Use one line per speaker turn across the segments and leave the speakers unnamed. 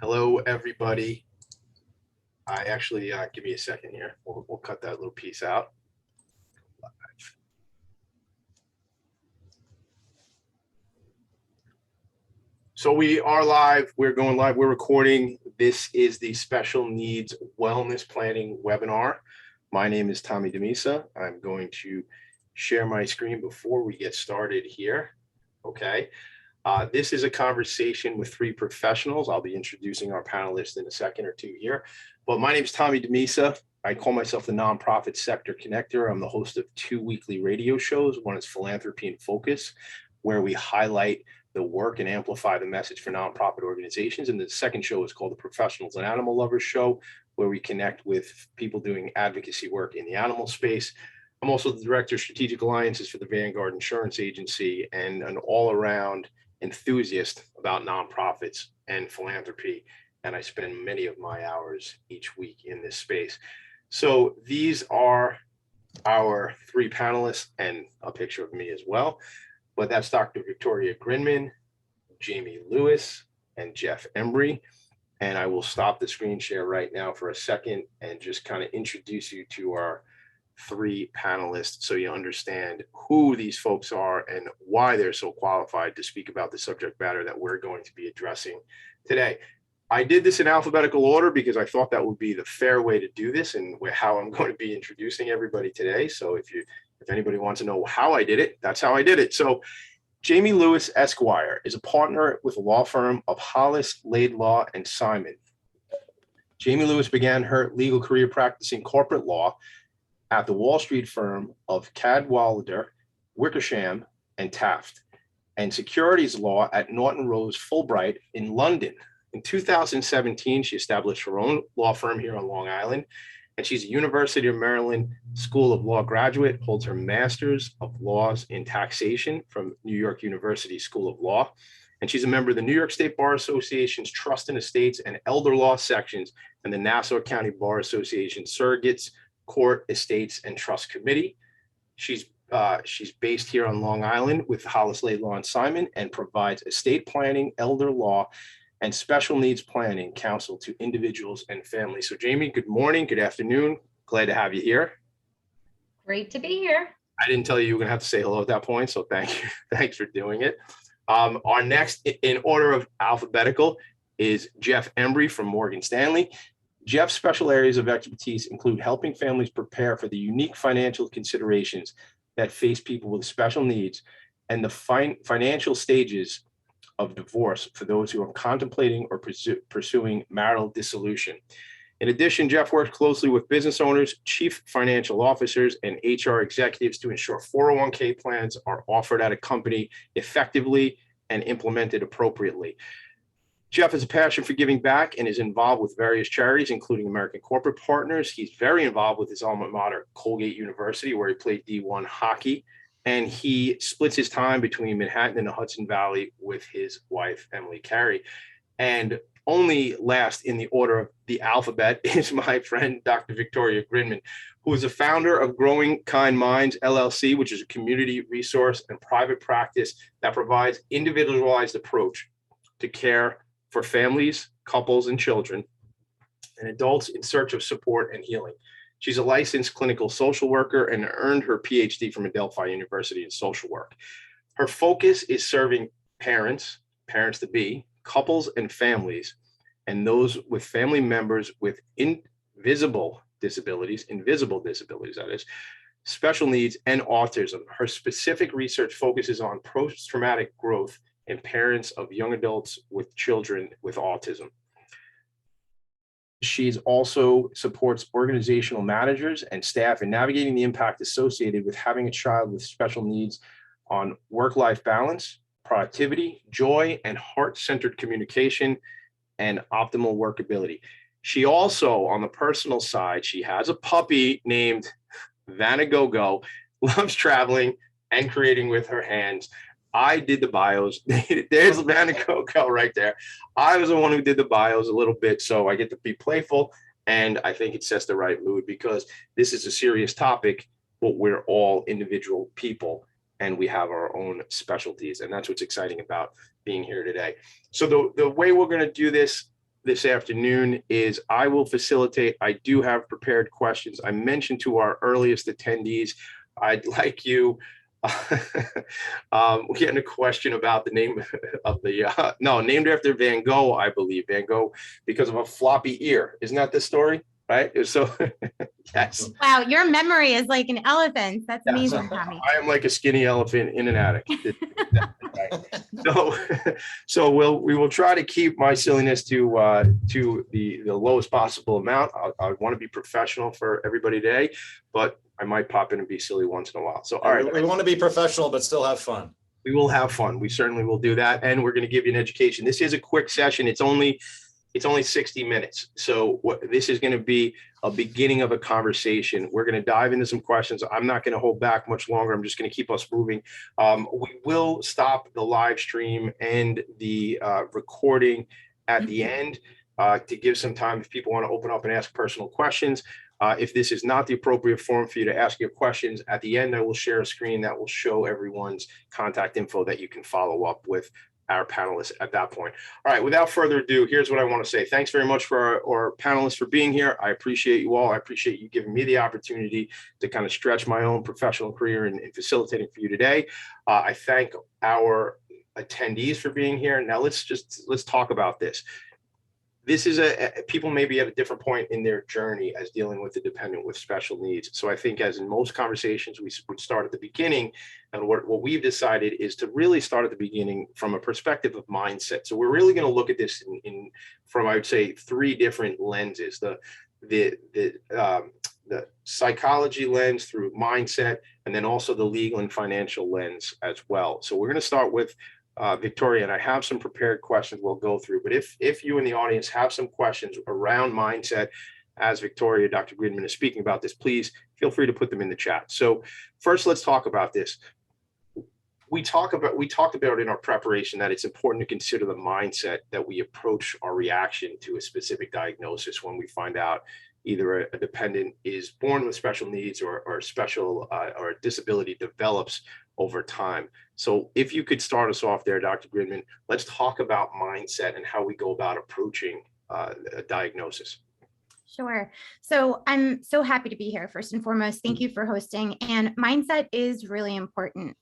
Hello, everybody. I actually, give me a second here. We'll cut that little piece out. So we are live. We're going live. We're recording. This is the Special Needs Wellness Planning webinar. My name is Tommy DeMisa. I'm going to share my screen before we get started here. Okay. This is a conversation with three professionals. I'll be introducing our panelists in a second or two here. But my name is Tommy DeMisa. I call myself the Nonprofit Sector Connector. I'm the host of two weekly radio shows. One is Philanthropy in Focus, where we highlight the work and amplify the message for nonprofit organizations. And the second show is called the Professionals and Animal Lovers Show, where we connect with people doing advocacy work in the animal space. I'm also the Director of Strategic Alliances for the Vanguard Insurance Agency and an all-around enthusiast about nonprofits and philanthropy. And I spend many of my hours each week in this space. So these are our three panelists and a picture of me as well. But that's Dr. Victoria Grinman, Jamie Lewis, and Jeff Embry. And I will stop the screen share right now for a second and just kind of introduce you to our three panelists so you understand who these folks are and why they're so qualified to speak about the subject matter that we're going to be addressing today. I did this in alphabetical order because I thought that would be the fair way to do this and how I'm going to be introducing everybody today. So if anybody wants to know how I did it, that's how I did it. So Jamie Lewis Esquire is a partner with a law firm of Hollis, Laidlaw, and Simon. Jamie Lewis began her legal career practicing corporate law at the Wall Street firm of Cadwalader, Wickersham, and Taft, and securities law at Norton Rose Fulbright in London. In 2017, she established her own law firm here on Long Island, and she's a University of Maryland School of Law graduate, holds her Master's of Laws in Taxation from New York University School of Law, and she's a member of the New York State Bar Association's Trust and Estates and Elder Law sections and the Nassau County Bar Association Surrogates, Court, Estates, and Trust Committee. She's based here on Long Island with Hollis, Laidlaw, and Simon, and provides estate planning, elder law, and special needs planning counsel to individuals and families. So Jamie, good morning, good afternoon. Glad to have you here.
Great to be here.
I didn't tell you were gonna have to say hello at that point, so thank you. Thanks for doing it. Our next in order of alphabetical is Jeff Embry from Morgan Stanley. Jeff's special areas of expertise include helping families prepare for the unique financial considerations that face people with special needs and the financial stages of divorce for those who are contemplating or pursuing marital dissolution. In addition, Jeff works closely with business owners, chief financial officers, and HR executives to ensure 401k plans are offered at a company effectively and implemented appropriately. Jeff has a passion for giving back and is involved with various charities, including American Corporate Partners. He's very involved with his alma mater, Colgate University, where he played D1 hockey. And he splits his time between Manhattan and the Hudson Valley with his wife, Emily Carey. And only last in the order of the alphabet is my friend, Dr. Victoria Grinman, who is a founder of Growing Kind Minds, LLC, which is a community resource and private practice that provides individualized approach to care for families, couples, and children, and adults in search of support and healing. She's a licensed clinical social worker and earned her PhD from Adelphi University in social work. Her focus is serving parents to be, couples and families, and those with family members with invisible disabilities, that is, special needs, and autism. Her specific research focuses on post-traumatic growth in parents of young adults with children with autism. She also supports organizational managers and staff in navigating the impact associated with having a child with special needs on work-life balance, productivity, joy, and heart-centered communication, and optimal workability. She also, on the personal side, she has a puppy named Vanagogo, loves traveling and creating with her hands. I did the bios. There's Vanagogo right there. I was the one who did the bios a little bit, so I get to be playful, and I think it sets the right mood because this is a serious topic, but we're all individual people, and we have our own specialties, and that's what's exciting about being here today. So the way we're going to do this this afternoon is I will facilitate. I do have prepared questions. I mentioned to our earliest attendees, I'd like you, we're getting a question about the name of the, no, named after Van Gogh, I believe, Van Gogh, because of a floppy ear. Isn't that the story? Right? So, yes.
Wow, your memory is like an elephant. That's
Yes.
amazing, Tommy.
I am like a skinny elephant in an attic. So we will try to keep my silliness to the lowest possible amount. I want to be professional for everybody today, but I might pop in and be silly once in a while. So, all right.
We want to be professional, but still have fun.
We will have fun. We certainly will do that. And we're going to give you an education. This is a quick session. It's only 60 minutes. So this is going to be a beginning of a conversation. We're going to dive into some questions. I'm not going to hold back much longer. I'm just going to keep us moving. We will stop the live stream and the recording at the end to give some time if people want to open up and ask personal questions. If this is not the appropriate forum for you to ask your questions, at the end, I will share a screen that will show everyone's contact info that you can follow up with our panelists at that point. All right, without further ado, here's what I want to say. Thanks very much for our panelists for being here. I appreciate you all. I appreciate you giving me the opportunity to kind of stretch my own professional career in facilitating for you today. I thank our attendees for being here. Now let's talk about this. This is people may be at a different point in their journey as dealing with the dependent with special needs. So I think, as in most conversations, we would start at the beginning, and what we've decided is to really start at the beginning from a perspective of mindset. So we're really going to look at this from, I would say, 3 different lenses: the psychology lens through mindset, and then also the legal and financial lens as well. So we're going to start with Victoria, and I have some prepared questions we'll go through, but if you in the audience have some questions around mindset, as Victoria, Dr. Grinman is speaking about this, please feel free to put them in the chat. So first, let's talk about this. We talked about in our preparation that it's important to consider the mindset that we approach our reaction to a specific diagnosis when we find out either a dependent is born with special needs or a disability develops over time. So if you could start us off there, Dr. Grinman, let's talk about mindset and how we go about approaching a diagnosis.
Sure. So I'm so happy to be here. First and foremost, thank you for hosting. And mindset is really important.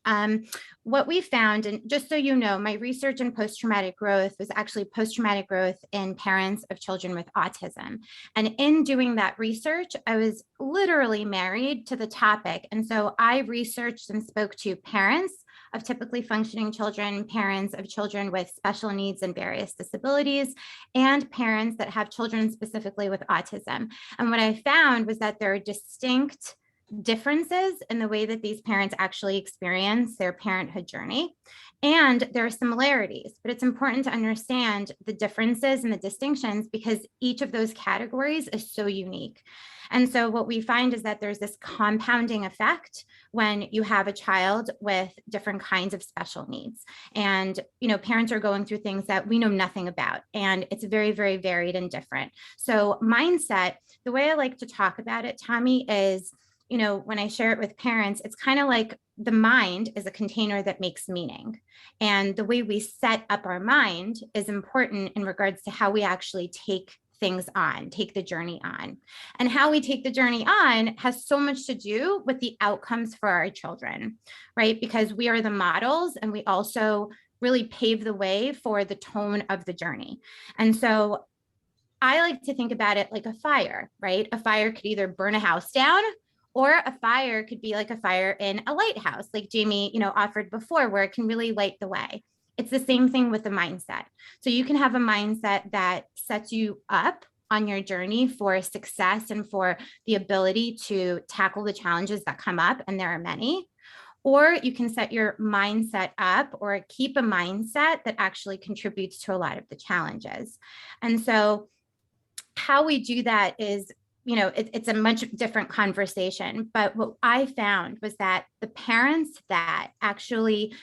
What we found, and just so you know, my research in post-traumatic growth was actually post-traumatic growth in parents of children with autism. And in doing that research, I was literally married to the topic. And so I researched and spoke to parents of typically functioning children, parents of children with special needs and various disabilities, and parents that have children specifically with autism. And what I found was that there are distinct differences in the way that these parents actually experience their parenthood journey. And there are similarities, but it's important to understand the differences and the distinctions because each of those categories is so unique. And so what we find is that there's this compounding effect when you have a child with different kinds of special needs. And, parents are going through things that we know nothing about, and it's very, very varied and different. So mindset, the way I like to talk about it, Tommy, is, when I share it with parents, it's kind of like the mind is a container that makes meaning. And the way we set up our mind is important in regards to how we actually take the journey on. And how we take the journey on has so much to do with the outcomes for our children, right? Because we are the models and we also really pave the way for the tone of the journey. And so I like to think about it like a fire, right? A fire could either burn a house down, or a fire could be like a fire in a lighthouse, like Jamie, offered before, where it can really light the way. It's the same thing with the mindset. So you can have a mindset that sets you up on your journey for success and for the ability to tackle the challenges that come up, and there are many. Or you can set your mindset up or keep a mindset that actually contributes to a lot of the challenges. And so how we do that is, it's a much different conversation. But what I found was that the parents that actually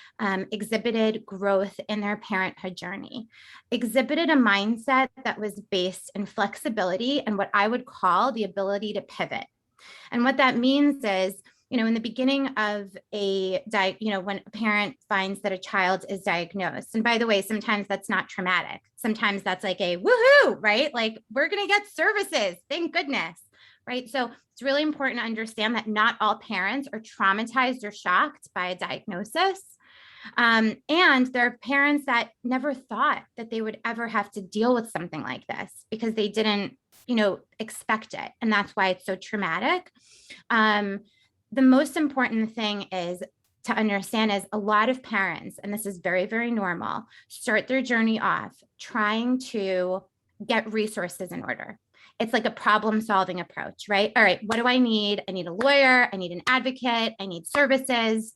exhibited growth in their parenthood journey exhibited a mindset that was based in flexibility and what I would call the ability to pivot. And what that means is in the beginning of when a parent finds that a child is diagnosed, and by the way, sometimes that's not traumatic. Sometimes that's like a woohoo, right? Like, we're going to get services. Thank goodness. Right. So it's really important to understand that not all parents are traumatized or shocked by a diagnosis. And there are parents that never thought that they would ever have to deal with something like this because they didn't, expect it. And that's why it's so traumatic. The most important thing is to understand is a lot of parents, and this is very, very normal, start their journey off trying to get resources in order. It's like a problem solving approach, right? All right, what do I need? I need a lawyer. I need an advocate. I need services.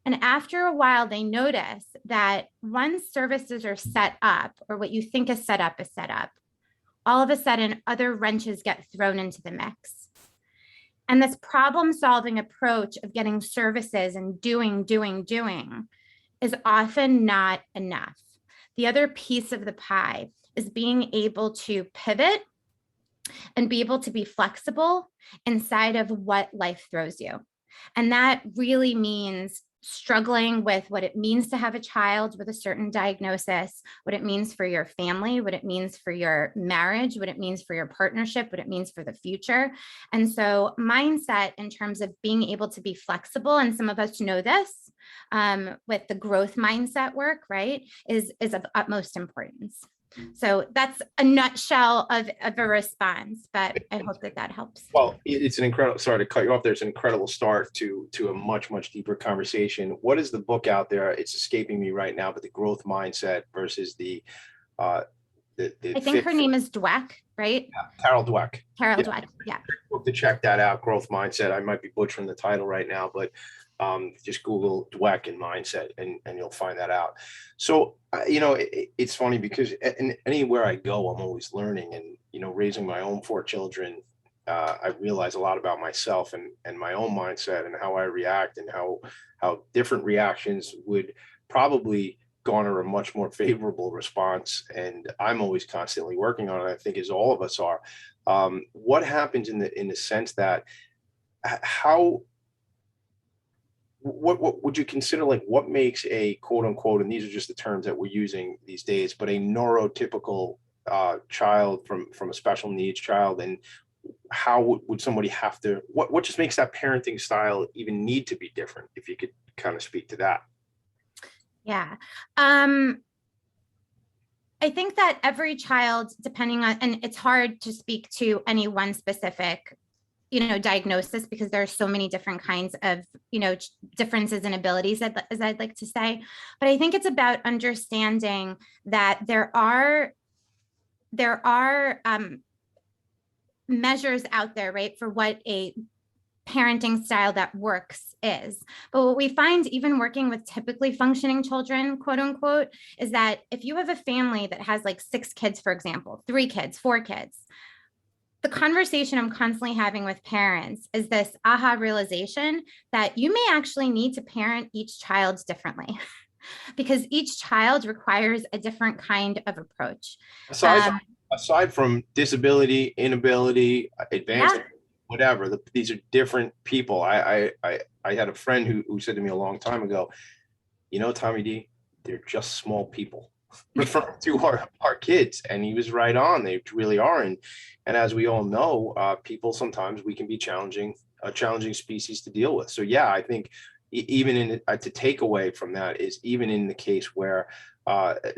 And after a while, they notice that once services are set up, or what you think is set up, all of a sudden other wrenches get thrown into the mix. And this problem solving approach of getting services and doing is often not enough. The other piece of the pie is being able to pivot and be able to be flexible inside of what life throws you. And that really means struggling with what it means to have a child with a certain diagnosis, what it means for your family, what it means for your marriage, what it means for your partnership, what it means for the future. And so mindset in terms of being able to be flexible, and some of us know this with the growth mindset work, right, is of utmost importance. So that's a nutshell of a response, but I hope that helps.
Well, it's an incredible, sorry to cut you off there. It's an incredible start to a much, much deeper conversation. What is the book out there? It's escaping me right now, but the growth mindset versus I
think her name is Dweck, right?
Yeah, Carol Dweck.
Dweck, yeah.
To check that out, growth mindset. I might be butchering the title right now, but just Google Dweck and mindset and you'll find that out. So, it's funny because anywhere I go, I'm always learning, and, raising my own 4 children, I realize a lot about myself and my own mindset and how I react, and how different reactions would probably garner a much more favorable response. And I'm always constantly working on it, I think, as all of us are. What happens in the sense that what would you consider, like, what makes a quote unquote, and these are just the terms that we're using these days, but a neurotypical child from a special needs child, and how would somebody have to, what just makes that parenting style even need to be different? If you could kind of speak to that.
Yeah. I think that every child, depending on, and it's hard to speak to any one specific diagnosis, because there are so many different kinds of, differences in abilities, as I'd like to say. But I think it's about understanding that there are measures out there, right, for what a parenting style that works is. But what we find, even working with typically functioning children, quote unquote, is that if you have a family that has like 6 kids, for example, 3 kids, 4 kids, the conversation I'm constantly having with parents is this aha realization that you may actually need to parent each child differently because each child requires a different kind of approach.
Aside from disability, inability, advanced, whatever, these are different people. I had a friend who said to me a long time ago, Tommy D, they're just small people. Referring to our kids, and he was right on. They really are, and as we all know, people sometimes we can be a challenging species to deal with. So yeah, I think even in to take away from that is, even in the case where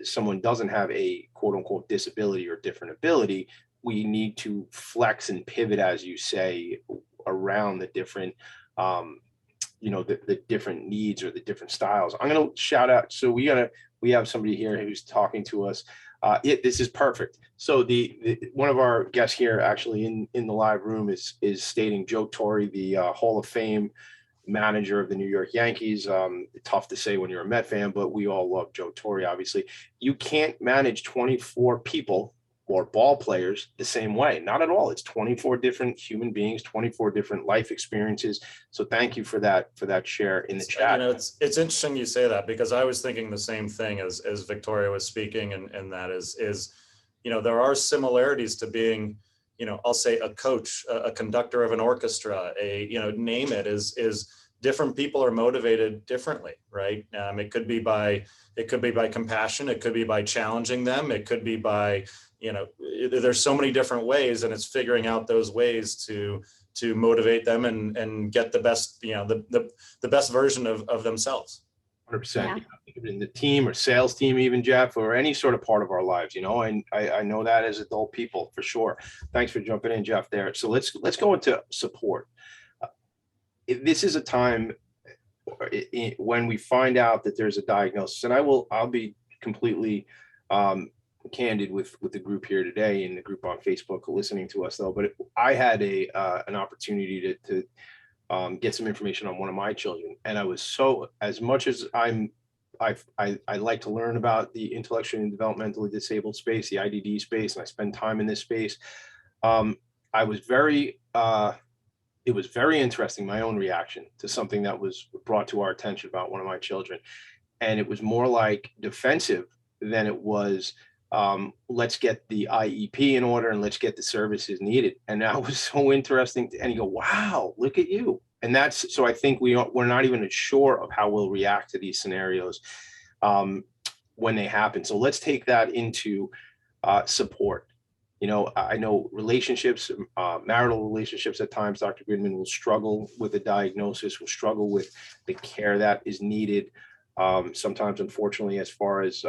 someone doesn't have a quote unquote disability or different ability, we need to flex and pivot, as you say, around the different the different needs or the different styles. I'm going to shout out. So we have somebody here who's talking to us. This is perfect. So the one of our guests here, actually in the live room, is stating Joe Torre, the Hall of Fame manager of the New York Yankees. Tough to say when you're a Met fan, but we all love Joe Torre. Obviously, you can't manage 24 people or ball players the same way. Not at all. It's 24 different human beings, 24 different life experiences. So thank you for that share in the chat.
It's interesting you say that, because I was thinking the same thing as Victoria was speaking, and that is there are similarities to being I'll say a coach, a conductor of an orchestra, name it, is different people are motivated differently, right? It could be by compassion, it could be by challenging them, it could be by, there's so many different ways, and it's figuring out those ways to motivate them and get the best, the best version of themselves.
100%. In the team or sales team, even Jeff, or any sort of part of our lives, and I know that as adult people for sure. Thanks for jumping in, Jeff, there. So let's go into support. This is a time when we find out that there's a diagnosis, and I'll be completely candid with the group here today and the group on Facebook listening to us, though. But I had an opportunity to get some information on one of my children, and I was as much as I like to learn about the intellectually and developmentally disabled space, the IDD space, and I spend time in this space. It was very interesting, my own reaction to something that was brought to our attention about one of my children. And it was more like defensive than it was, let's get the IEP in order and let's get the services needed. And that was so interesting. And you go, wow, look at you. And so I think we're not even sure of how we'll react to these scenarios when they happen. So let's take that into support. I know relationships, marital relationships at times, Dr. Grinman, will struggle with a diagnosis, will struggle with the care that is needed. Sometimes, unfortunately, as far as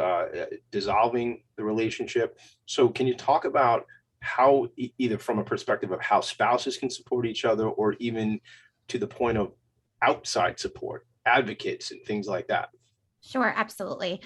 dissolving the relationship. So can you talk about how, either from a perspective of how spouses can support each other, or even to the point of outside support, advocates and things like that?
Sure, absolutely.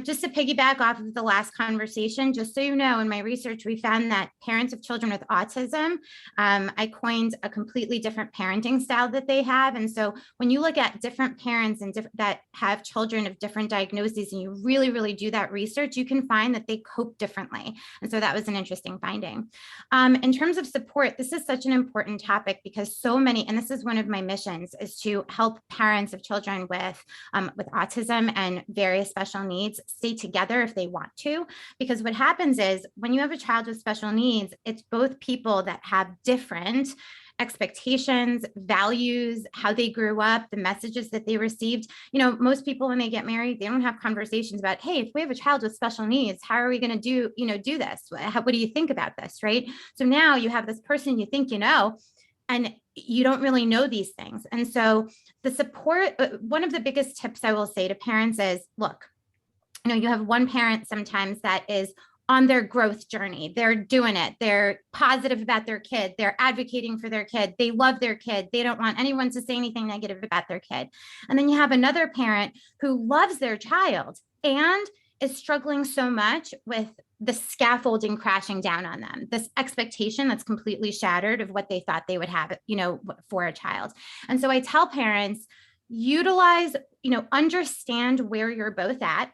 Just to piggyback off of the last conversation, just so you know, in my research, we found that parents of children with autism, I coined a completely different parenting style that they have. And so when you look at different parents and that have children of different diagnoses, and you really, really do that research, you can find that they cope differently. And so that was an interesting finding. In terms of support, this is such an important topic because so many, and this is one of my missions, is to help parents of children with autism and various special needs stay together if they want to. Because what happens is when you have a child with special needs, it's both people that have different expectations, values, how they grew up, the messages that they received. Most people, when they get married, they don't have conversations about, hey, if we have a child with special needs, how are we going to do this? What do you think about this? Right. So now you have this person you think, and you don't really know these things. And so the support, one of the biggest tips I will say to parents is, look, you have one parent sometimes that is on their growth journey. They're doing it. They're positive about their kid. They're advocating for their kid. They love their kid. They don't want anyone to say anything negative about their kid. And then you have another parent who loves their child and is struggling so much with the scaffolding crashing down on them, this expectation that's completely shattered of what they thought they would have, for a child. And so I tell parents, utilize, understand where you're both at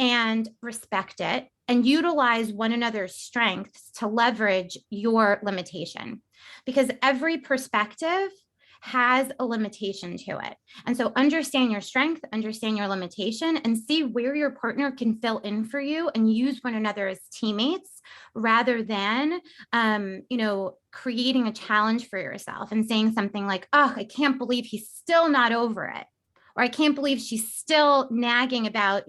and respect it, and utilize one another's strengths to leverage your limitation, because every perspective has a limitation to it. And so understand your strength, understand your limitation, and see where your partner can fill in for you, and use one another as teammates rather than, creating a challenge for yourself and saying something like, oh, I can't believe he's still not over it. Or I can't believe she's still nagging about,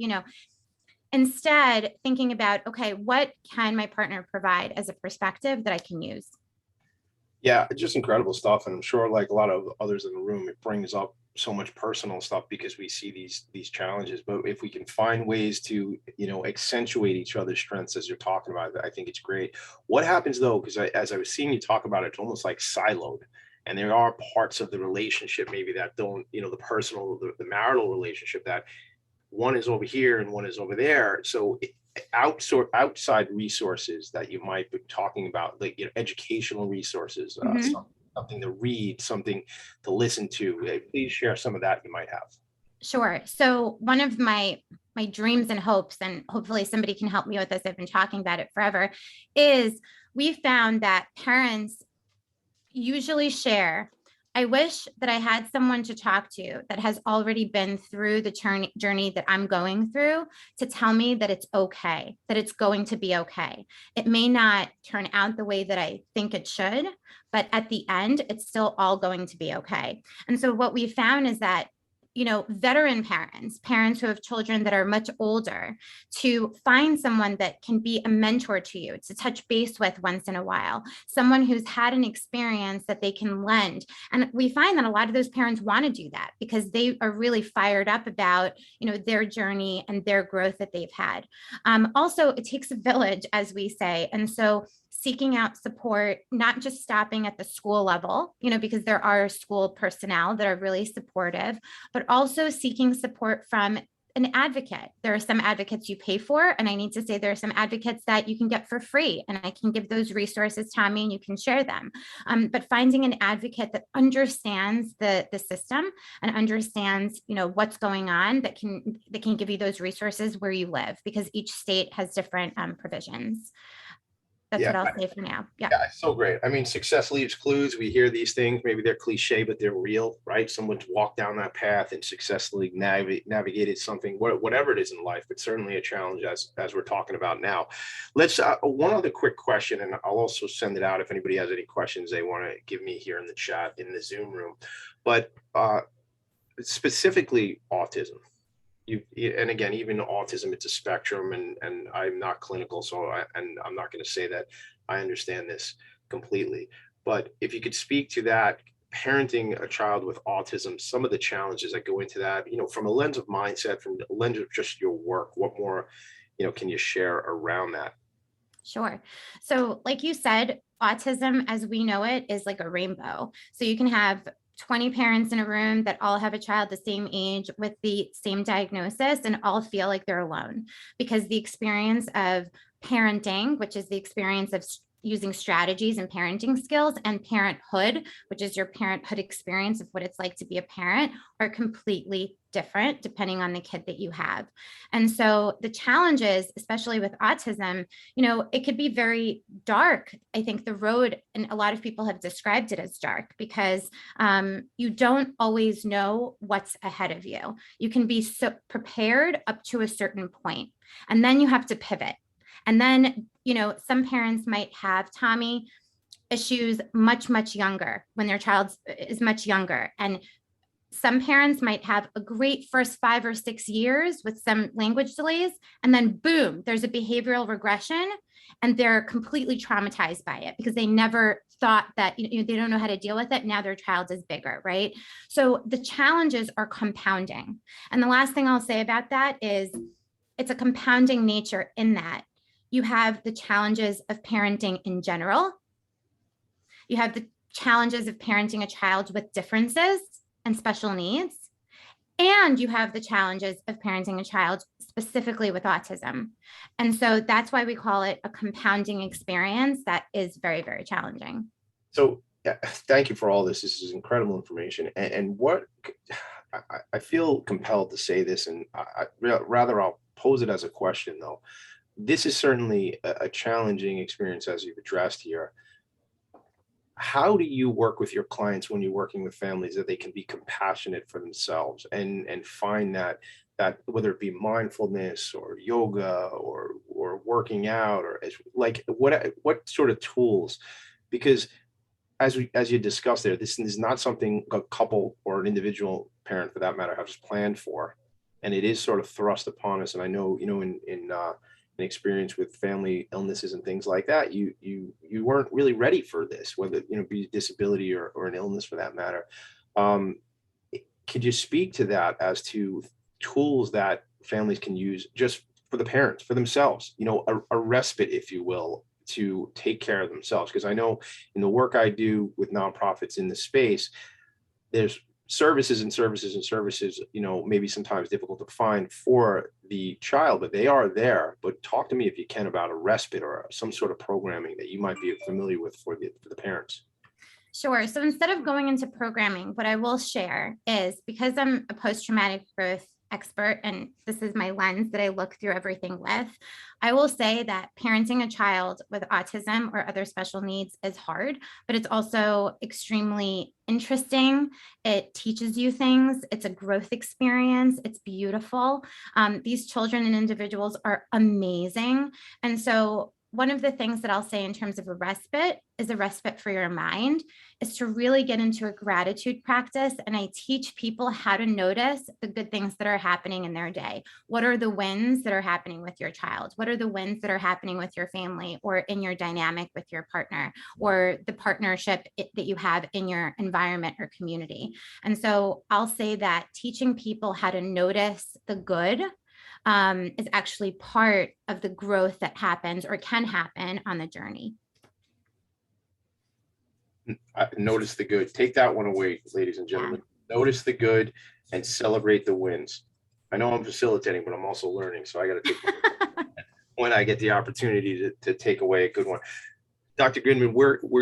instead thinking about, okay, what can my partner provide as a perspective that I can use?
Yeah, just incredible stuff. And I'm sure, like a lot of others in the room, it brings up so much personal stuff because we see these challenges. But if we can find ways to, accentuate each other's strengths as you're talking about it, I think it's great. What happens though, because as I was seeing you talk about it, it's almost like siloed. And there are parts of the relationship maybe that don't, the marital relationship, that one is over here and one is over there. So outside resources that you might be talking about, like educational resources, something to read, something to listen to. Please share some of that you might have.
Sure. So one of my dreams and hopes, and hopefully somebody can help me with this, I've been talking about it forever, is we found that parents usually share I wish that I had someone to talk to that has already been through the journey that I'm going through to tell me that it's okay, that it's going to be okay. It may not turn out the way that I think it should, but at the end, it's still all going to be okay. And so what we found is that veteran parents who have children that are much older, to find someone that can be a mentor to you, to touch base with once in a while, someone who's had an experience that they can lend. And we find that a lot of those parents want to do that because they are really fired up about, their journey and their growth that they've had. Also, it takes a village, as we say. And so seeking out support, not just stopping at the school level, because there are school personnel that are really supportive, but also seeking support from an advocate. There are some advocates you pay for, and I need to say there are some advocates that you can get for free, and I can give those resources, Tommy, and you can share them. But finding an advocate that understands the system and understands, what's going on, that can give you those resources where you live, because each state has different provisions. That's what I'll say for now. Yeah,
so great. I mean, success leaves clues. We hear these things, maybe they're cliche, but they're real, right? Someone's walked down that path and successfully navigated something, whatever it is in life, but certainly a challenge as we're talking about now. Let's, one other quick question, and I'll also send it out if anybody has any questions they want to give me here in the chat, in the Zoom room, but specifically autism. And again, even autism, it's a spectrum, and I'm not clinical, and I'm not going to say that I understand this completely. But if you could speak to that, parenting a child with autism, some of the challenges that go into that, from a lens of mindset, from the lens of just your work, what more, can you share around that?
Sure. So like you said, autism as we know it is like a rainbow. So you can have 20 parents in a room that all have a child the same age with the same diagnosis and all feel like they're alone, because the experience of parenting, which is the experience of using strategies and parenting skills, and parenthood, which is your parenthood experience of what it's like to be a parent, are completely different depending on the kid that you have. And so the challenges, especially with autism, it could be very dark. I think the road, and a lot of people have described it as dark, because you don't always know what's ahead of you. You can be so prepared up to a certain point, and then you have to pivot. And then, some parents might have, Tommy, issues much, much younger, when their child is much younger. And some parents might have a great first 5 or 6 years with some language delays, and then boom, there's a behavioral regression, and they're completely traumatized by it because they never thought that, they don't know how to deal with it. Now their child is bigger, right? So the challenges are compounding. And the last thing I'll say about that is it's a compounding nature, in that you have the challenges of parenting in general. You have the challenges of parenting a child with differences and special needs. And you have the challenges of parenting a child specifically with autism. And so that's why we call it a compounding experience that is very, very challenging.
So thank you for all this. This is incredible information. And what I feel compelled to say this, and rather I'll pose it as a question though. This is certainly a challenging experience, as you've addressed here. How do you work with your clients when you're working with families that they can be compassionate for themselves and find that whether it be mindfulness or yoga or working out, or like what sort of tools? Because as you discussed there, this is not something a couple or an individual parent, for that matter, has planned for, and it is sort of thrust upon us. And I know, in an experience with family illnesses and things like that, you weren't really ready for this, whether be disability or an illness for that matter. Could you speak to that as to tools that families can use just for the parents, for themselves, a respite, if you will, to take care of themselves? Because I know in the work I do with nonprofits in this space, there's services, maybe sometimes difficult to find for the child, but they are there. But talk to me, if you can, about a respite or some sort of programming that you might be familiar with for the parents.
Sure. So instead of going into programming, what I will share is, because I'm a post-traumatic growth expert, and this is my lens that I look through everything with, I will say that parenting a child with autism or other special needs is hard, but it's also extremely interesting. It teaches you things. It's a growth experience. It's beautiful. These children and individuals are amazing. And so one of the things that I'll say in terms of a respite is a respite for your mind is to really get into a gratitude practice. And I teach people how to notice the good things that are happening in their day. What are the wins that are happening with your child? What are the wins that are happening with your family or in your dynamic with your partner or the partnership that you have in your environment or community? And so I'll say that teaching people how to notice the good is actually part of the growth that happens or can happen on the journey.
Notice the good. Take that one away, ladies and gentlemen. Notice the good and celebrate the wins. I know I'm facilitating, but I'm also learning. So I got to take when I get the opportunity to take away a good one. Dr. Grinman,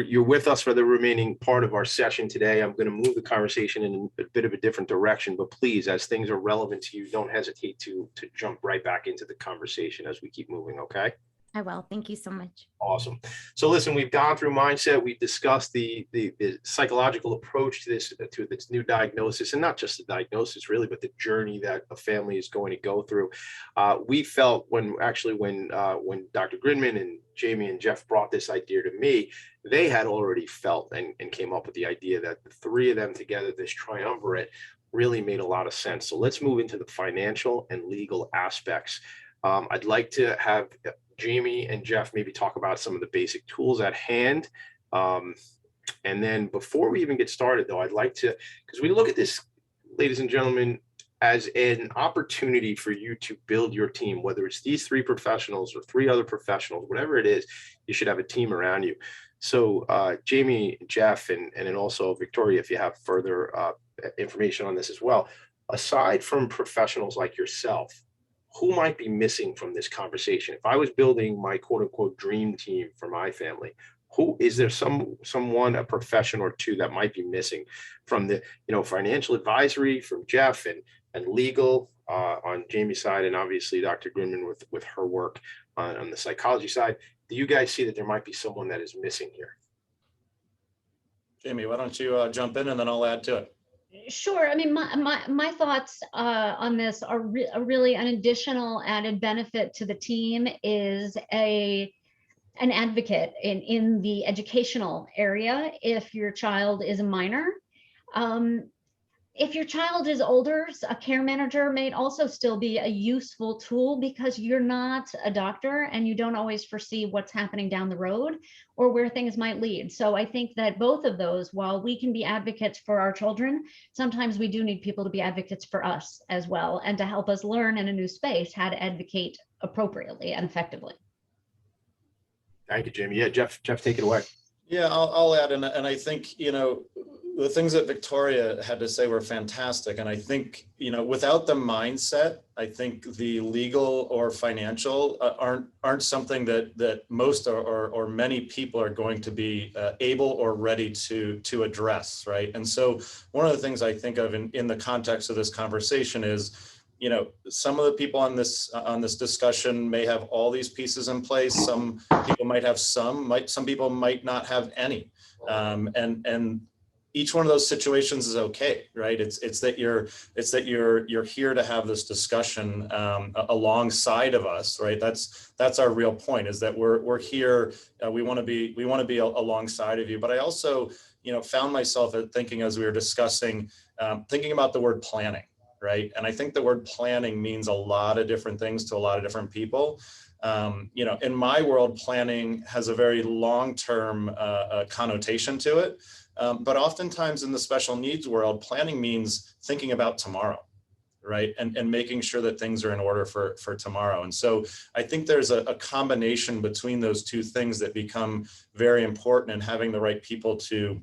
you're with us for the remaining part of our session today. I'm going to move the conversation in a bit of a different direction, but please, as things are relevant to you, don't hesitate to jump right back into the conversation as we keep moving, okay?
I will. Thank you so much.
Awesome. So listen, we've gone through mindset. We've discussed the psychological approach to this new diagnosis, and not just the diagnosis really, but the journey that a family is going to go through. We felt when Dr. Grinman and Jamie and Jeff brought this idea to me, they had already felt and came up with the idea that the three of them together, this triumvirate, really made a lot of sense. So let's move into the financial and legal aspects. I'd like to have Jamie and Jeff maybe talk about some of the basic tools at hand. And then before we even get started, though, I'd like to, because we look at this, ladies and gentlemen, as an opportunity for you to build your team, whether it's these three professionals or three other professionals, whatever it is, you should have a team around you. So Jamie, Jeff, and then also Victoria, if you have further information on this as well, aside from professionals like yourself, who might be missing from this conversation? If I was building my quote unquote dream team for my family, who is there someone, a profession or two that might be missing from the, financial advisory from Jeff and legal on Jamie's side, and obviously Dr. Grinman with her work on the psychology side. Do you guys see that there might be someone that is missing here?
Jamie, why don't you jump in and then I'll add to it.
Sure. I mean, my thoughts on this are really an additional added benefit to the team is an advocate in the educational area if your child is a minor. If your child is older, a care manager may also still be a useful tool because you're not a doctor and you don't always foresee what's happening down the road or where things might lead. So I think that both of those, while we can be advocates for our children, sometimes we do need people to be advocates for us as well and to help us learn in a new space how to advocate appropriately and effectively.
Thank you, Jamie. Yeah, Jeff, take it away.
Yeah, I'll add, and I think, the things that Victoria had to say were fantastic. And I think, without the mindset, I think the legal or financial aren't something that most or many people are going to be able or ready to address, right? And so one of the things I think of in the context of this conversation is, some of the people on this discussion may have all these pieces in place. Some people might have some people might not have any. And each one of those situations is okay, right? It's that you're here to have this discussion alongside of us, right? That's our real point, is that we're here. We want to be alongside of you. But I also, found myself thinking as we were discussing, thinking about the word planning, right? And I think the word planning means a lot of different things to a lot of different people. In my world, planning has a very long-term connotation to it. But oftentimes in the special needs world, planning means thinking about tomorrow, right? And making sure that things are in order for tomorrow. And so I think there's a combination between those two things that become very important, and having the right people to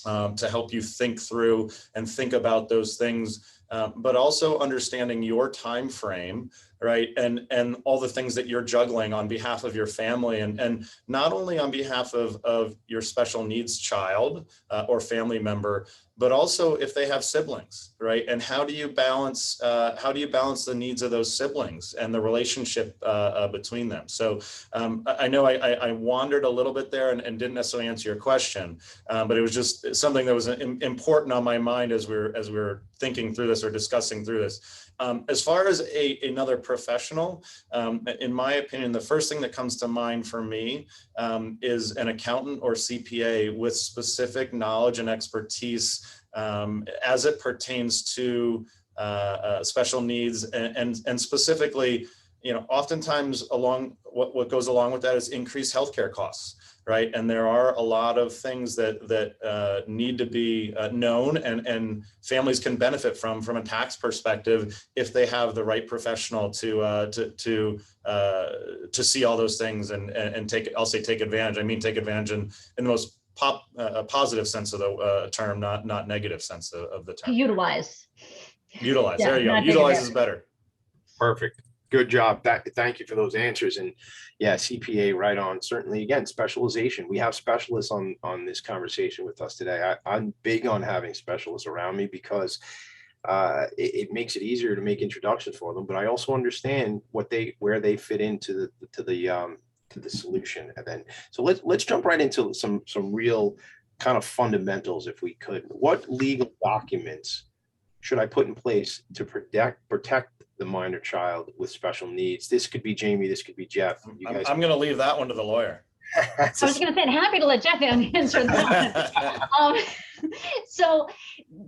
help you think through and think about those things, but also understanding your time frame, right? And all the things that you're juggling on behalf of your family, and not only on behalf of your special needs child or family member, but also if they have siblings, right? And how do you balance the needs of those siblings and the relationship between them? So I know I wandered a little bit there and didn't necessarily answer your question, but it was just something that was important on my mind as we're thinking through this or discussing through this. As far as another professional, in my opinion, the first thing that comes to mind for me is an accountant or CPA with specific knowledge and expertise as it pertains to special needs, and specifically, oftentimes what goes along with that is increased healthcare costs. Right. And there are a lot of things that need to be known and families can benefit from a tax perspective if they have the right professional to see all those things and take advantage. I mean, take advantage in the most positive sense of the term, not negative sense of the term.
Utilize.
Utilize.
Yeah,
there you go. Utilize is better.
Perfect. Good job. Thank you for those answers. And yeah, CPA right on. Certainly, again, specialization. We have specialists on this conversation with us today. I'm big on having specialists around me because it makes it easier to make introductions for them. But I also understand where they fit into the solution. And then so let's jump right into some real kind of fundamentals, if we could. What legal documents should I put in place to protect the minor child with special needs? This could be Jamie, this could be Jeff.
I'm going to leave that one to the lawyer.
I was going to say, I'm happy to let Jeff answer that. So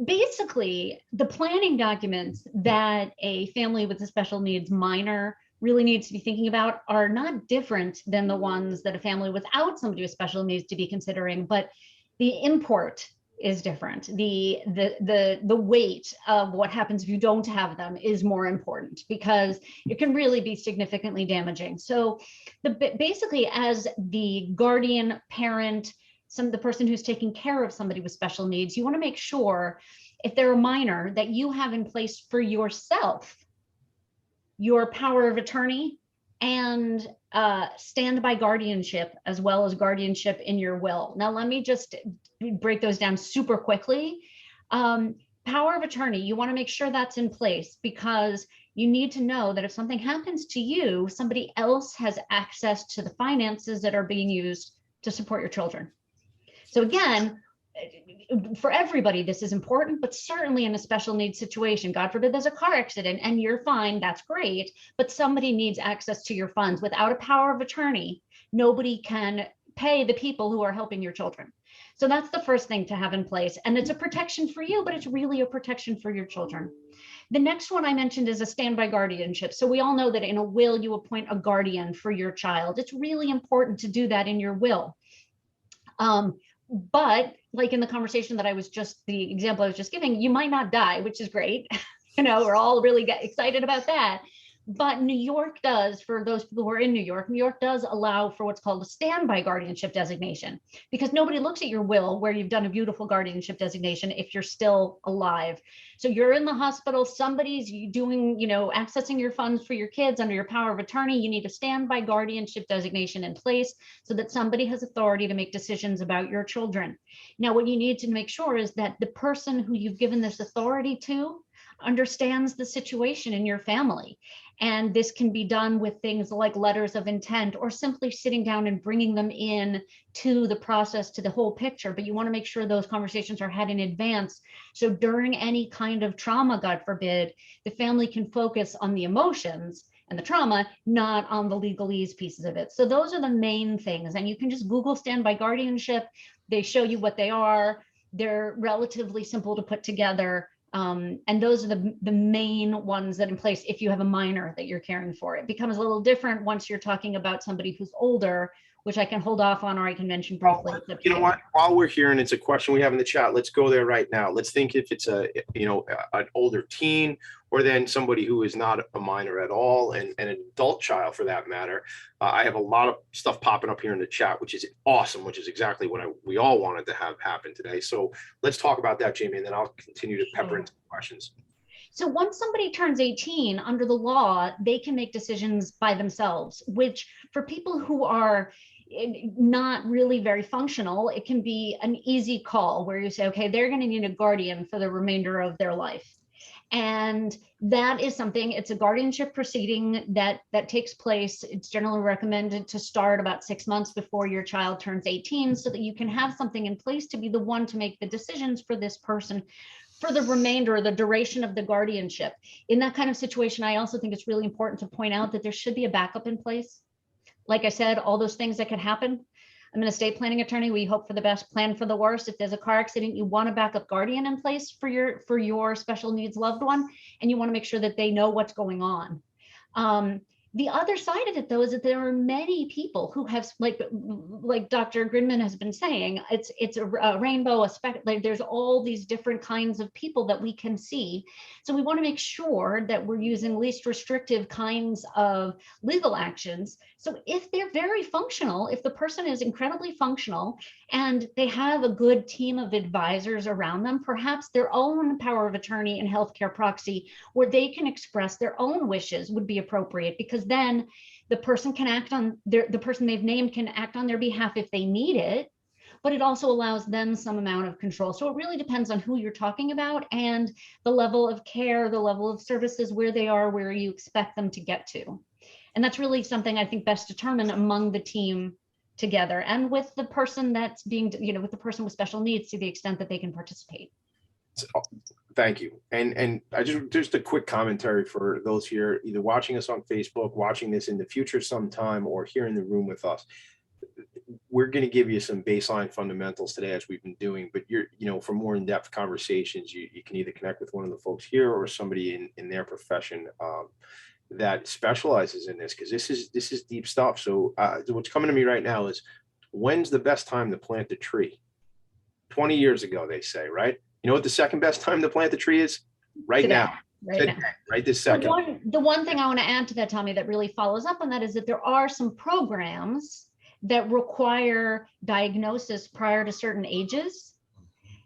basically, the planning documents that a family with a special needs minor really needs to be thinking about are not different than the ones that a family without somebody with special needs to be considering, but the import is different. The weight of what happens if you don't have them is more important because it can really be significantly damaging. So basically, as the guardian parent, the person who's taking care of somebody with special needs, you want to make sure, if they're a minor, that you have in place for yourself your power of attorney and standby guardianship, as well as guardianship in your will. Now, let me just break those down super quickly. Power of attorney, you want to make sure that's in place because you need to know that if something happens to you, somebody else has access to the finances that are being used to support your children. So again, for everybody, this is important, but certainly in a special needs situation, God forbid there's a car accident and you're fine, that's great, but somebody needs access to your funds. Without a power of attorney, nobody can pay the people who are helping your children. So that's the first thing to have in place. And it's a protection for you, but it's really a protection for your children. The next one I mentioned is a standby guardianship. So we all know that in a will, you appoint a guardian for your child. It's really important to do that in your will. But like in the conversation that the example I was just giving, you might not die, which is great. We're all really excited about that. But New York does, for those people who are in New York does allow for what's called a standby guardianship designation, because nobody looks at your will where you've done a beautiful guardianship designation if you're still alive. So you're in the hospital, somebody's doing, accessing your funds for your kids under your power of attorney. You need a standby guardianship designation in place so that somebody has authority to make decisions about your children. Now, what you need to make sure is that the person who you've given this authority to understands the situation in your family. And this can be done with things like letters of intent or simply sitting down and bringing them in to the process, to the whole picture. But you want to make sure those conversations are had in advance. So during any kind of trauma, God forbid, the family can focus on the emotions and the trauma, not on the legalese pieces of it. So those are the main things. And you can just Google standby guardianship. They show you what they are. They're relatively simple to put together. And those are the main ones that in place if you have a minor that you're caring for. It becomes a little different once you're talking about somebody who's older, which I can hold off on or I can mention briefly.
You know what? While we're here and it's a question we have in the chat, let's go there right now. Let's think if it's an older teen or then somebody who is not a minor at all and an adult child for that matter. I have a lot of stuff popping up here in the chat, which is awesome, which is exactly what we all wanted to have happen today. So let's talk about that, Jamie, and then I'll continue to pepper into questions.
So once somebody turns 18, under the law, they can make decisions by themselves, which for people who are not really very functional, it can be an easy call where you say, okay, they're going to need a guardian for the remainder of their life. And that is something, it's a guardianship proceeding that takes place. It's generally recommended to start about 6 months before your child turns 18, so that you can have something in place to be the one to make the decisions for this person for the remainder or the duration of the guardianship. In that kind of situation, I also think it's really important to point out that there should be a backup in place. Like I said, all those things that could happen. I'm an estate planning attorney. We hope for the best, plan for the worst. If there's a car accident, you want a backup guardian in place for your special needs loved one, and you want to make sure that they know what's going on. The other side of it, though, is that there are many people who have, like Dr. Grinman has been saying, it's a rainbow, like there's all these different kinds of people that we can see. So we want to make sure that we're using least restrictive kinds of legal actions. So if they're very functional, if the person is incredibly functional and they have a good team of advisors around them, perhaps their own power of attorney and healthcare proxy, where they can express their own wishes, would be appropriate, because then the person can act on the person they've named can act on their behalf if they need it, but it also allows them some amount of control. So it really depends on who you're talking about and the level of care, the level of services, where they are, where you expect them to get to. And that's really something I think best determined among the team together, and with the person that's being, with the person with special needs, to the extent that they can participate.
Thank you. And I just a quick commentary for those here, either watching us on Facebook, watching this in the future sometime, or here in the room with us. We're going to give you some baseline fundamentals today, as we've been doing, but for more in-depth conversations, you can either connect with one of the folks here or somebody in their profession that specializes in this, because this is deep stuff. So what's coming to me right now is, when's the best time to plant a tree? 20 years ago, they say, right? You know what the second best time to plant the tree is? Right now. Right this second.
The one thing I want to add to that, Tommy, that really follows up on that, is that there are some programs that require diagnosis prior to certain ages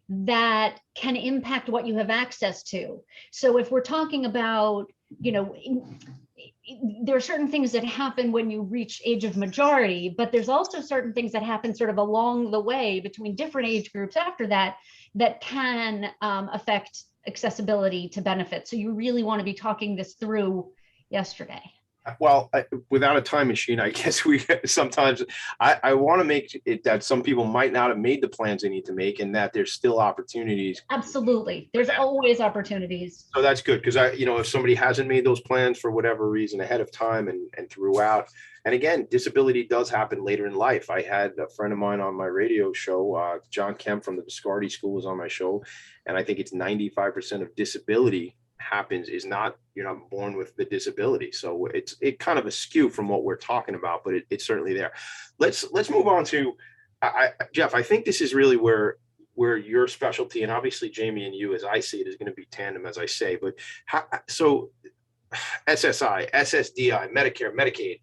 that can impact what you have access to. So if we're talking about, there are certain things that happen when you reach age of majority, but there's also certain things that happen sort of along the way between different age groups after that can affect accessibility to benefits. So you really want to be talking this through yesterday.
Well, without a time machine, I guess sometimes I want to make it that some people might not have made the plans they need to make, and that there's still opportunities.
Absolutely. There's always opportunities.
So that's good, because if somebody hasn't made those plans for whatever reason ahead of time and throughout, and again, disability does happen later in life. I had a friend of mine on my radio show, John Kemp from the Biscardi School, was on my show, and I think it's 95% of disability happens is not, you're not born with the disability. So it kind of askew from what we're talking about, but it's certainly there. Let's move on to Jeff. I think this is really where your specialty, and obviously Jamie and you, as I see it, is going to be tandem, as I say. But so SSI, SSDI, Medicare, Medicaid,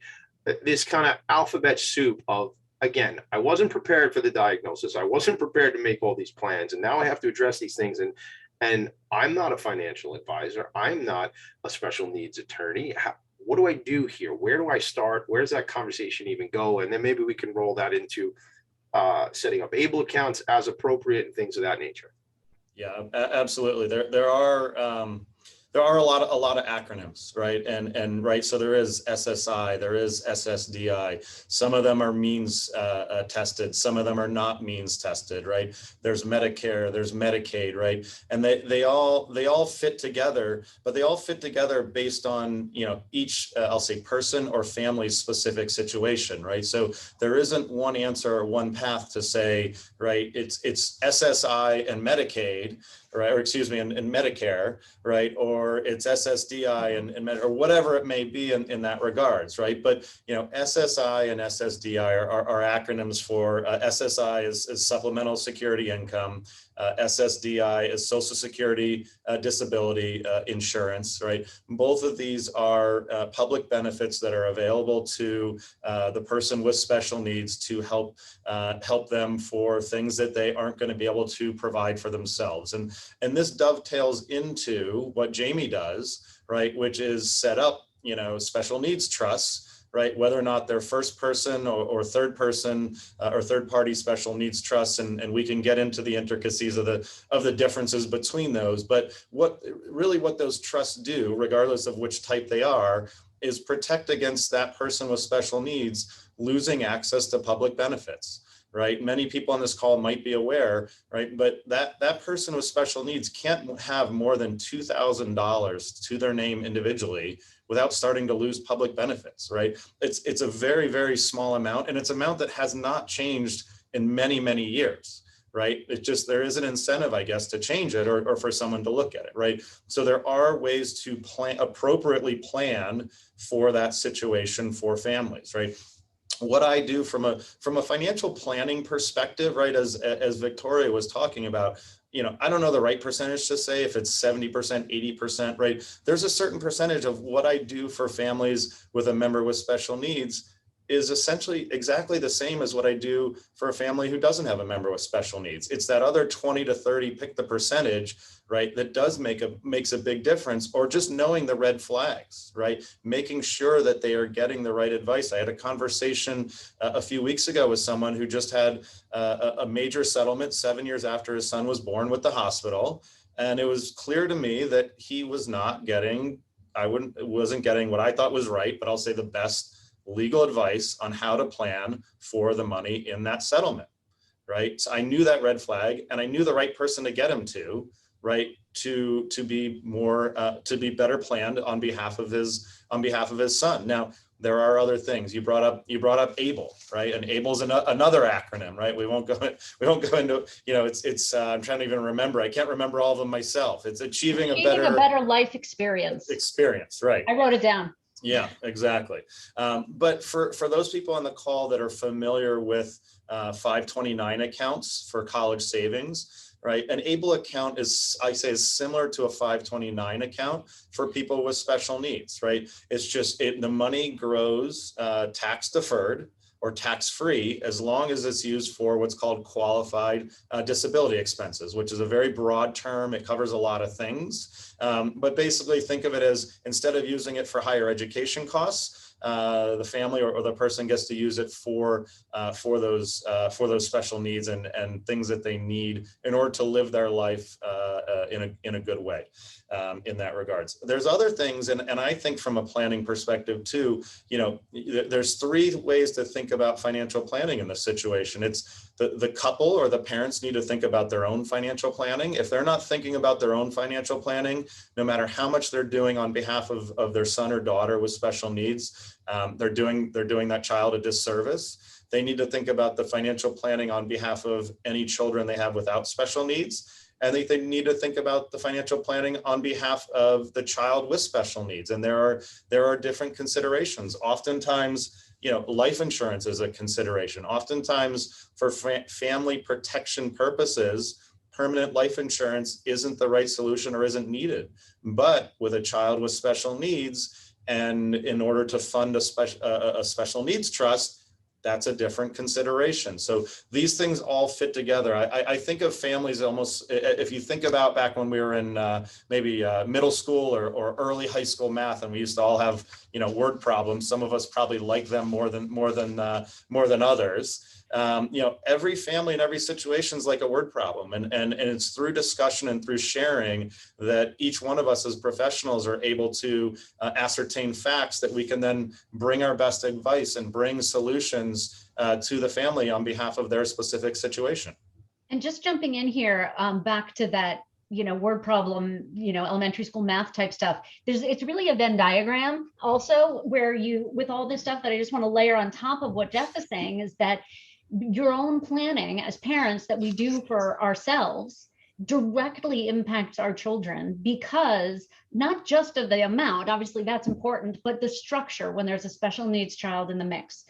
this kind of alphabet soup of, again, I wasn't prepared for the diagnosis. I wasn't prepared to make all these plans, and now I have to address these things. And I'm not a financial advisor. I'm not a special needs attorney. What do I do here? Where do I start? Where does that conversation even go? And then maybe we can roll that into setting up ABLE accounts as appropriate and things of that nature.
Yeah, absolutely. There are a lot of acronyms, right? And right, so there is SSI, there is SSDI. Some of them are means tested, some of them are not means tested, right? There's Medicare, there's Medicaid, right? And they all fit together, but they all fit together based on each I'll say person or family specific situation, right? So there isn't one answer or one path to say, right? It's SSI and Medicaid, right? Or excuse me, and Medicare, right? Or it's SSDI and or whatever it may be in that regards, right? But SSI and SSDI are acronyms for SSI is supplemental security income. SSDI is Social Security Disability Insurance, right? Both of these are public benefits that are available to the person with special needs to help them for things that they aren't going to be able to provide for themselves. And this dovetails into what Jamie does, right? Which is set up, special needs trusts right? Whether or not they're first person or third person or third party special needs trusts, and we can get into the intricacies of the differences between those. But what those trusts do, regardless of which type they are, is protect against that person with special needs losing access to public benefits. Right? Many people on this call might be aware, right? But that person with special needs can't have more than $2,000 to their name individually without starting to lose public benefits, right? It's a very, very small amount, and it's an amount that has not changed in many, many years, right? It just, there is an incentive, I guess, to change it or for someone to look at it, right? So there are ways to appropriately plan for that situation for families, right? What I do from a financial planning perspective, right, as Victoria was talking about, I don't know the right percentage to say, if it's 70%, 80%, right? There's a certain percentage of what I do for families with a member with special needs is essentially exactly the same as what I do for a family who doesn't have a member with special needs. It's that other 20 to 30, pick the percentage, right, that does makes a big difference, or just knowing the red flags, right? Making sure that they are getting the right advice. I had a conversation a few weeks ago with someone who just had a major settlement 7 years after his son was born with the hospital. And it was clear to me that he was not getting, wasn't getting what I thought was right, but I'll say the best legal advice on how to plan for the money in that settlement, right? So I knew that red flag, and I knew the right person to get him to, right, to be more to be better planned on behalf of his son. Now, there are other things. You brought up ABLE, right? And ABLE's another acronym, right? We won't go into, it's I'm trying to even remember. I can't remember all of them myself. It's achieving a better life experience, right?
I wrote it down.
Yeah, exactly. But for those people on the call that are familiar with 529 accounts for college savings, right? An ABLE account is similar to a 529 account for people with special needs, right? It's just the money grows tax deferred or tax-free as long as it's used for what's called qualified disability expenses, which is a very broad term. It covers a lot of things, but basically think of it as, instead of using it for higher education costs, the family or the person gets to use it for those special needs and things that they need in order to live their life in a good way. In that regards, there's other things, and I think from a planning perspective too, there's three ways to think about financial planning in this situation. It's the couple or the parents need to think about their own financial planning. If they're not thinking about their own financial planning, no matter how much they're doing on behalf of their son or daughter with special needs, they're doing that child a disservice. They need to think about the financial planning on behalf of any children they have without special needs. And they need to think about the financial planning on behalf of the child with special needs. And there are different considerations. Oftentimes, life insurance is a consideration. Oftentimes, for family protection purposes, permanent life insurance isn't the right solution or isn't needed. But with a child with special needs, and in order to fund a special needs trust, that's a different consideration. So these things all fit together. I think of families almost, if you think about back when we were in maybe middle school or early high school math, and we used to all have word problems. Some of us probably like them more than others. Every family and every situation is like a word problem, and it's through discussion and through sharing that each one of us as professionals are able to ascertain facts that we can then bring our best advice and bring solutions to the family on behalf of their specific situation.
And just jumping in here, back to that, word problem, elementary school math type stuff. It's really a Venn diagram also, where with all this stuff that I just want to layer on top of what Jeff is saying, is that your own planning as parents that we do for ourselves directly impacts our children, because not just of the amount, obviously that's important, but the structure when there's a special needs child in the mix.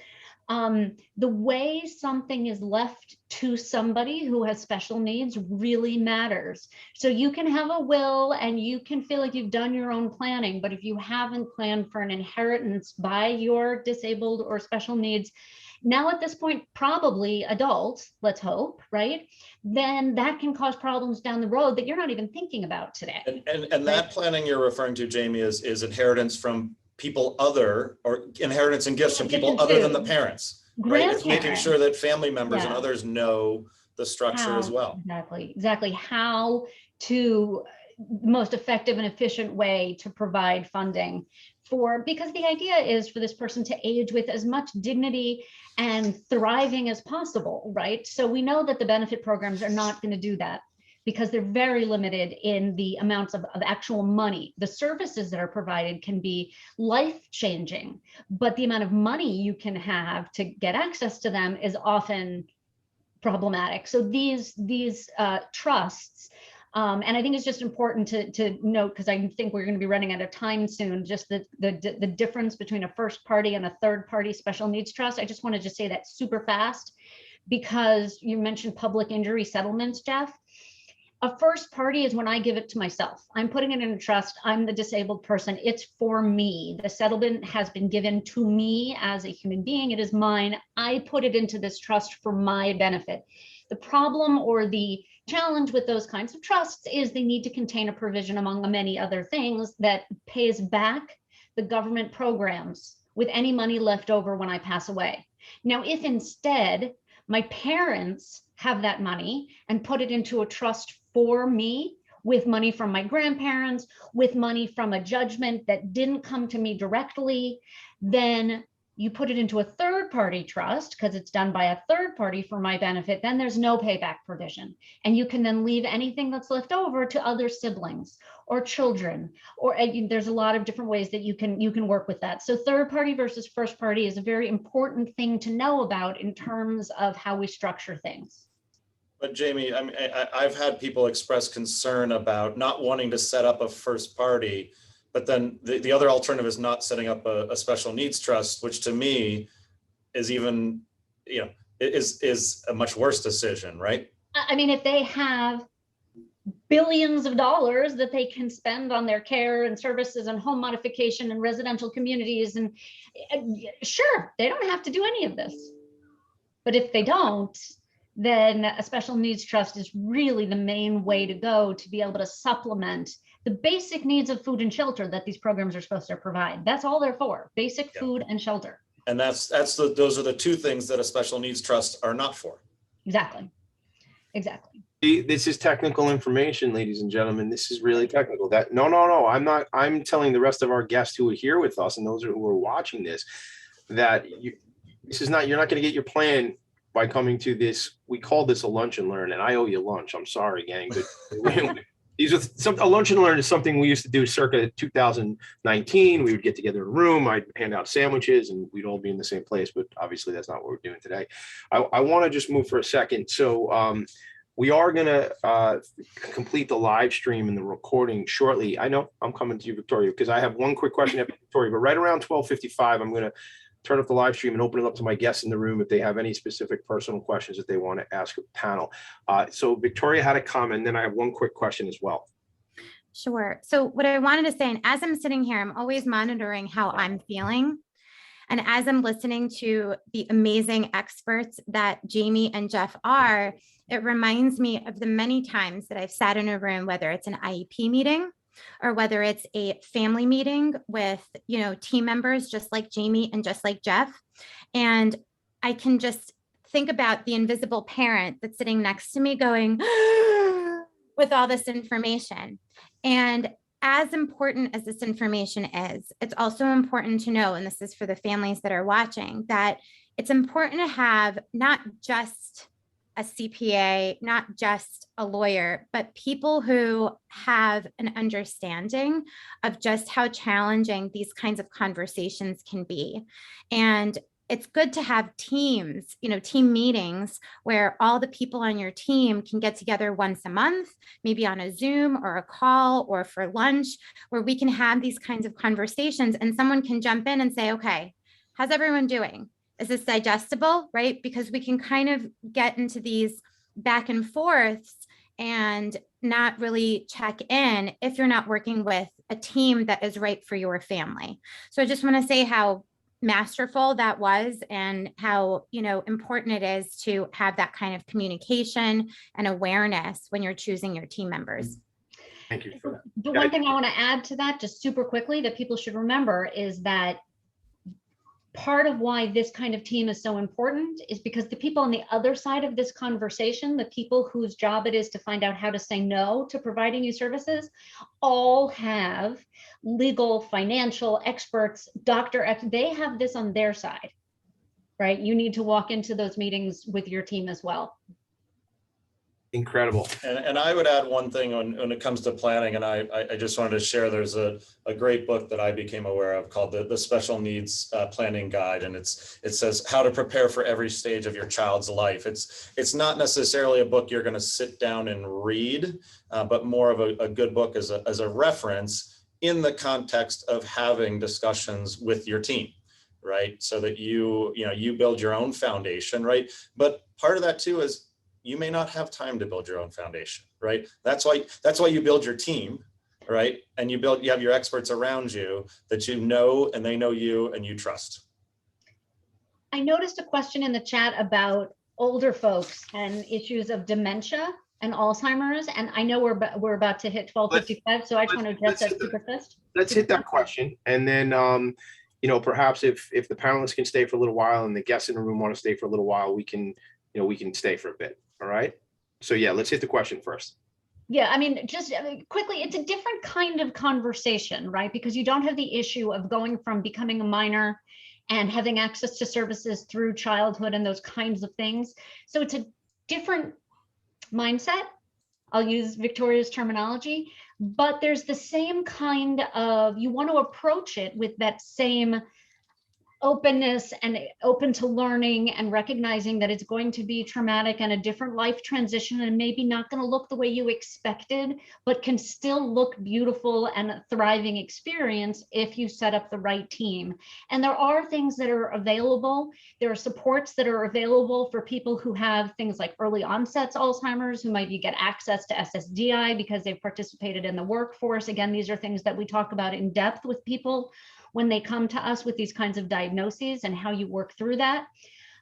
The way something is left to somebody who has special needs really matters. So you can have a will and you can feel like you've done your own planning, but if you haven't planned for an inheritance by your disabled or special needs, now at this point, probably adults, let's hope, right? Then that can cause problems down the road that you're not even thinking about today.
And that planning you're referring to, Jamie, is inheritance from people other, or inheritance and gifts from people other than the parents, right? It's making sure that family members and others know the structure as well.
Exactly. How to the most effective and efficient way to provide funding for, because the idea is for this person to age with as much dignity and thriving as possible, right? So we know that the benefit programs are not going to do that because they're very limited in the amounts of actual money. The services that are provided can be life-changing, but the amount of money you can have to get access to them is often problematic. So these trusts, and I think it's just important to note, because I think we're going to be running out of time soon, just the difference between a first party and a third party special needs trust. I just wanted to say that super fast, because you mentioned public injury settlements, Jeff. A first party is when I give it to myself. I'm putting it in a trust. I'm the disabled person. It's for me. The settlement has been given to me as a human being. It is mine. I put it into this trust for my benefit. The problem or the challenge with those kinds of trusts is they need to contain a provision, among many other things, that pays back the government programs with any money left over when I pass away. Now, if instead my parents have that money and put it into a trust for me, with money from my grandparents, with money from a judgment that didn't come to me directly, then you put it into a third party trust because it's done by a third party for my benefit, then there's no payback provision. And you can then leave anything that's left over to other siblings or children, or there's a lot of different ways that you can work with that. So third party versus first party is a very important thing to know about in terms of how we structure things.
But Jamie, I mean, I've had people express concern about not wanting to set up a first party, but then the other alternative is not setting up a special needs trust, which to me is even, is a much worse decision, right?
I mean, if they have billions of dollars that they can spend on their care and services and home modification and residential communities, and sure, they don't have to do any of this. But if they don't, then a special needs trust is really the main way to go to be able to supplement the basic needs of food and shelter that these programs are supposed to provide. That's all they're for, basic food and shelter.
And those are the two things that a special needs trust are not for.
Exactly.
This is technical information, ladies and gentlemen. This is really technical. No. I'm telling the rest of our guests who are here with us and those who are watching this, that you're not going to get your plan by coming to this. We call this a lunch and learn, and I owe you lunch. I'm sorry, gang, but a lunch and learn is something we used to do circa 2019. We would get together in a room. I'd hand out sandwiches, and we'd all be in the same place. But obviously, that's not what we're doing today. I want to just move for a second. So we are going to complete the live stream and the recording shortly. I know I'm coming to you, Victoria, because I have one quick question after Victoria. But right around 12:55, I'm going to turn off the live stream and open it up to my guests in the room if they have any specific personal questions that they want to ask the panel. So Victoria had a comment, and then I have one quick question as well.
Sure. So what I wanted to say, and as I'm sitting here, I'm always monitoring how I'm feeling. And as I'm listening to the amazing experts that Jamie and Jeff are, it reminds me of the many times that I've sat in a room, whether it's an IEP meeting or whether it's a family meeting with, team members, just like Jamie and just like Jeff. And I can just think about the invisible parent that's sitting next to me going with all this information. And as important as this information is, it's also important to know, and this is for the families that are watching, that it's important to have not just a CPA, not just a lawyer, but people who have an understanding of just how challenging these kinds of conversations can be. And it's good to have teams, team meetings where all the people on your team can get together once a month, maybe on a Zoom or a call or for lunch, where we can have these kinds of conversations and someone can jump in and say, okay, how's everyone doing? Is this digestible, right? Because we can kind of get into these back and forths and not really check in if you're not working with a team that is right for your family. So I just want to say how masterful that was and how, important it is to have that kind of communication and awareness when you're choosing your team members.
Thank you for that.
The one thing I want to add to that, just super quickly, that people should remember is that part of why this kind of team is so important is because the people on the other side of this conversation, the people whose job it is to find out how to say no to providing you services, all have legal, financial experts, they have this on their side, right? You need to walk into those meetings with your team as well.
Incredible.
And I would add one thing when it comes to planning, and I just wanted to share, there's a great book that I became aware of called the Special Needs Planning Guide. And it says how to prepare for every stage of your child's life. It's not necessarily a book you're going to sit down and read, but more of a good book as a reference in the context of having discussions with your team, right? So that you build your own foundation, right? But part of that too is you may not have time to build your own foundation, right? That's why you build your team, right? And you have your experts around you that you know, and they know you and you trust.
I noticed a question in the chat about older folks and issues of dementia and Alzheimer's, and I know we're about to hit 12:55, so I just want to address that super fast.
Let's hit that question, and then perhaps if the panelists can stay for a little while and the guests in the room want to stay for a little while, we can stay for a bit. All right. So yeah, let's hit the question first.
Yeah, I mean, just quickly, it's a different kind of conversation, right? Because you don't have the issue of going from becoming a minor and having access to services through childhood and those kinds of things. So it's a different mindset. I'll use Victoria's terminology, but there's the same kind of, you want to approach it with that same openness and open to learning and recognizing that it's going to be traumatic and a different life transition and maybe not going to look the way you expected, but can still look beautiful and a thriving experience if you set up the right team. And there are things that are available. There are supports that are available for people who have things like early onset Alzheimer's, who maybe get access to SSDI because they've participated in the workforce. Again, these are things that we talk about in depth with people when they come to us with these kinds of diagnoses and how you work through that.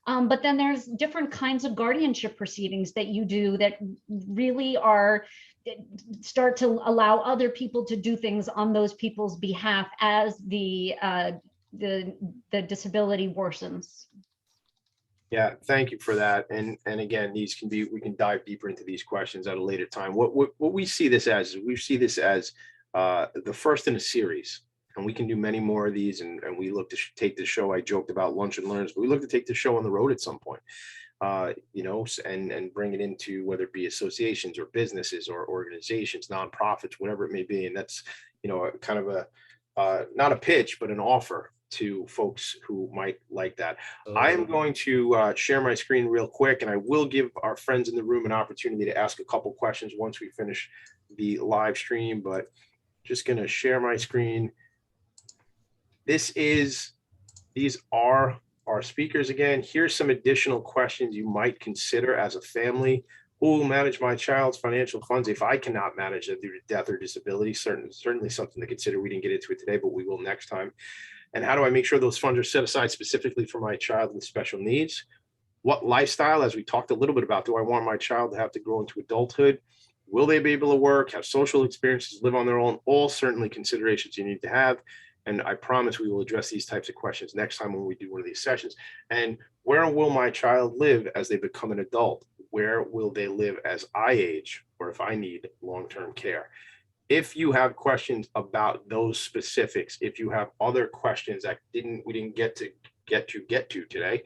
But then there's different kinds of guardianship proceedings that you do that really start to allow other people to do things on those people's behalf as the disability worsens.
Yeah, thank you for that. And again, we can dive deeper into these questions at a later time. What we see this as the first in a series. And we can do many more of these, and we look to take the show. I joked about lunch and learns, but we look to take the show on the road at some point, and bring it into whether it be associations or businesses or organizations, nonprofits, whatever it may be. And that's, kind of not a pitch, but an offer to folks who might like that. I am going to share my screen real quick, and I will give our friends in the room an opportunity to ask a couple questions once we finish the live stream, but just going to share my screen. These are our speakers again. Here's some additional questions you might consider as a family. Who will manage my child's financial funds if I cannot manage it due to death or disability? Certainly something to consider. We didn't get into it today, but we will next time. And how do I make sure those funds are set aside specifically for my child with special needs? What lifestyle, as we talked a little bit about, do I want my child to have to grow into adulthood? Will they be able to work, have social experiences, live on their own? All certainly considerations you need to have. And I promise we will address these types of questions next time when we do one of these sessions. And where will my child live as they become an adult? Where will they live as I age, or if I need long-term care? If you have questions about those specifics, if you have other questions that we didn't get to today,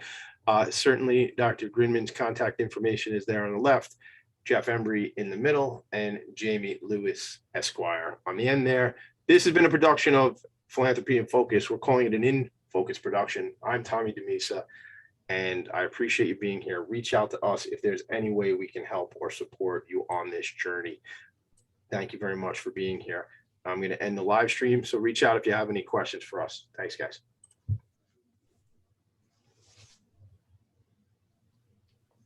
certainly Dr. Grinman's contact information is there on the left, Jeff Embry in the middle, and Jamie Lewis Esquire on the end there. This has been a production of Philanthropy in Focus. We're calling it an In Focus production. I'm Tommy DeMisa, and I appreciate you being here. Reach out to us if there's any way we can help or support you on this journey. Thank you very much for being here. I'm going to end the live stream, so reach out if you have any questions for us. Thanks, guys.